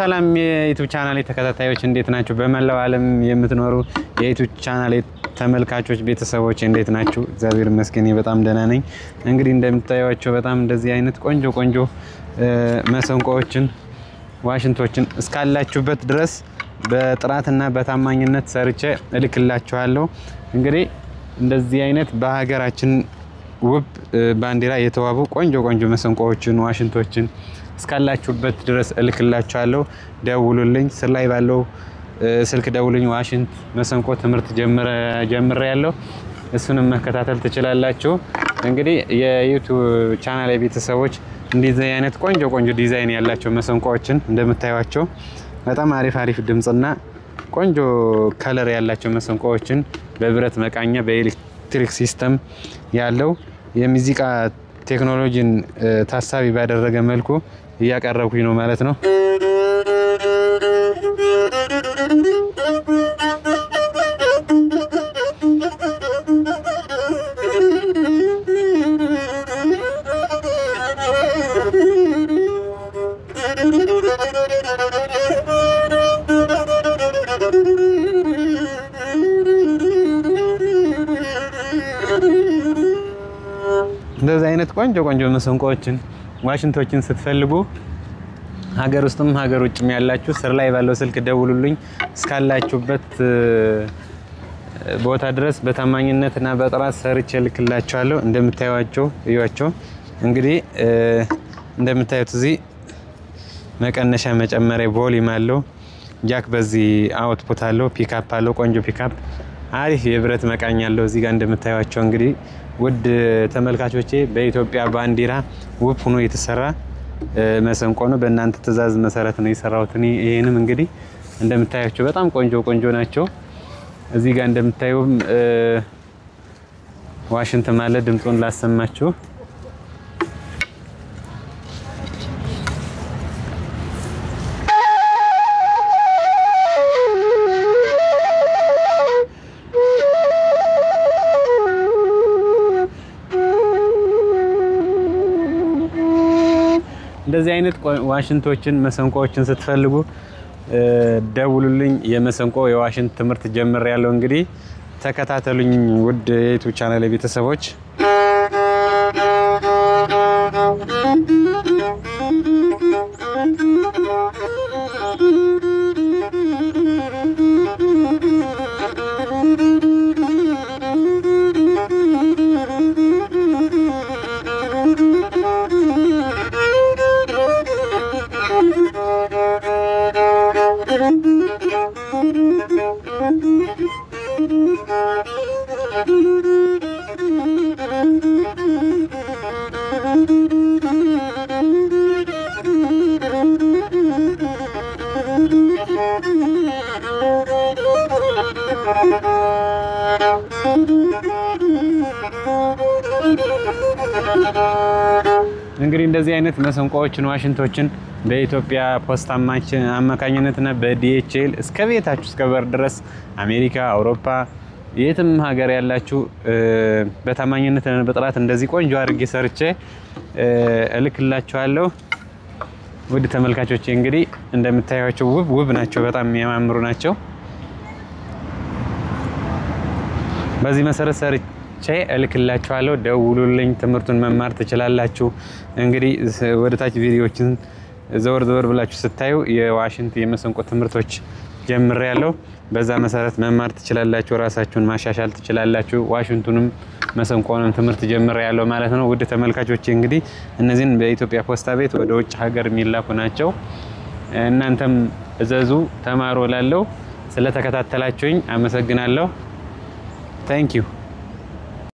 ሰላም የዩቲዩብ ቻናሌ ተከታታዮች እንዴት ናችሁ? በመላው ዓለም የምትኖሩ የዩቲዩብ ቻናሌ ተመልካቾች ቤተሰቦች እንዴት ናችሁ? እግዚአብሔር ይመስገን በጣም ደህና ነኝ። እንግዲህ እንደምታዩዋቸው በጣም እንደዚህ አይነት ቆንጆ መሰንቆዎችን ዋሽንቶችን እስካላችሁበት ድረስ በጥራትና በታማኝነት ሰርቼ እልክላችኋለሁ። እንግዲህ እንደዚህ አይነት በሀገራችን ውብ ባንዲራ የተዋቡ ቆንጆ መሰንቆዎችን ዋሽንቶችን እስካላችሁበት ድረስ እልክላችኋለሁ። ደውሉልኝ፣ ስላይ ባለው ስልክ ደውሉኝ። ዋሽንት መሰንቆ ትምህርት ጀምሬያለሁ። እሱንም መከታተል ትችላላችሁ። እንግዲህ የዩቲዩብ ቻናል ቤተሰቦች እንደዚህ አይነት ቆንጆ ዲዛይን ያላቸው መሰንቆዎችን እንደምታዩዋቸው በጣም አሪፍ ድምጽና ቆንጆ ከለር ያላቸው መሰንቆዎችን በብረት መቃኛ በኤሌክትሪክ ሲስተም ያለው የሙዚቃ ቴክኖሎጂን ታሳቢ ባደረገ መልኩ እያቀረብኩኝ ነው ማለት ነው። እንደዚህ አይነት ቆንጆ መሰንቆዎችን ዋሽንቶችን ስትፈልጉ ሀገር ውስጥም ሀገር ውጭም ያላችሁ ስር ላይ ባለው ስልክ ደውሉልኝ። እስካላችሁበት ቦታ ድረስ በታማኝነትና በጥራት ሰርቼ ልክላችኋለሁ። እንደምታዩዋቸው እዩዋቸው። እንግዲህ እንደምታዩት እዚህ መቀነሻ መጨመሪያ ቮሊዩም አለው። ጃክ በዚህ አውትፑት አለው። ፒክአፕ አለው። ቆንጆ ፒክአፕ አሪፍ የብረት መቃኛ አለው። እዚህ ጋር እንደምታዩዋቸው እንግዲህ ውድ ተመልካቾቼ በኢትዮጵያ ባንዲራ ውብ ሆኖ የተሰራ መሰንቆ ነው። በእናንተ ትዕዛዝ መሰረት ነው የሰራሁት። ይሄንም እንግዲህ እንደምታዩቸው በጣም ቆንጆ ናቸው። እዚህ ጋር እንደምታዩም ዋሽንት ማለት ድምጹን ላሰማችሁ። እንደዚህ አይነት ዋሽንቶችን መሰንቆዎችን ስትፈልጉ ደውሉልኝ። የመሰንቆ የዋሽንት ትምህርት ጀምሬያለሁ። እንግዲህ ተከታተሉኝ ውድ የዩቲዩብ ቻናል ቤተሰቦች። እንግዲህ እንደዚህ አይነት መሰንቆዎችን ዋሽንቶችን በኢትዮጵያ ፖስታ አማካኝነትና በዲኤችኤል እስከ ቤታችሁ እስከ በር ድረስ አሜሪካ፣ አውሮፓ የትም ሀገር ያላችሁ በታማኝነትና በጥራት እንደዚህ ቆንጆ አድርጌ ሰርቼ እልክላችኋለሁ። ውድ ተመልካቾቼ እንግዲህ እንደምታዩዋቸው ውብ ናቸው። በጣም የሚያማምሩ ናቸው። በዚህ መሰረት ሰርቼ እልክላችኋለሁ። ደውሉልኝ፣ ትምህርቱን መማር ትችላላችሁ። እንግዲህ ወደ ታች ቪዲዮዎችን ዘወር ብላችሁ ስታዩ የዋሽንት የመሰንቆ ትምህርቶች ጀምሬያለሁ። በዛ መሰረት መማር ትችላላችሁ፣ ራሳችሁን ማሻሻል ትችላላችሁ። ዋሽንቱንም መሰንቆንም ትምህርት ጀምሬያለሁ ማለት ነው። ውድ ተመልካቾቼ እንግዲህ እነዚህን በኢትዮጵያ ፖስታ ቤት ወደ ውጭ ሀገር የሚላኩ ናቸው። እናንተም እዘዙ፣ ተማሩ እላለሁ። ስለተከታተላችሁኝ አመሰግናለሁ። ታንክ ዩ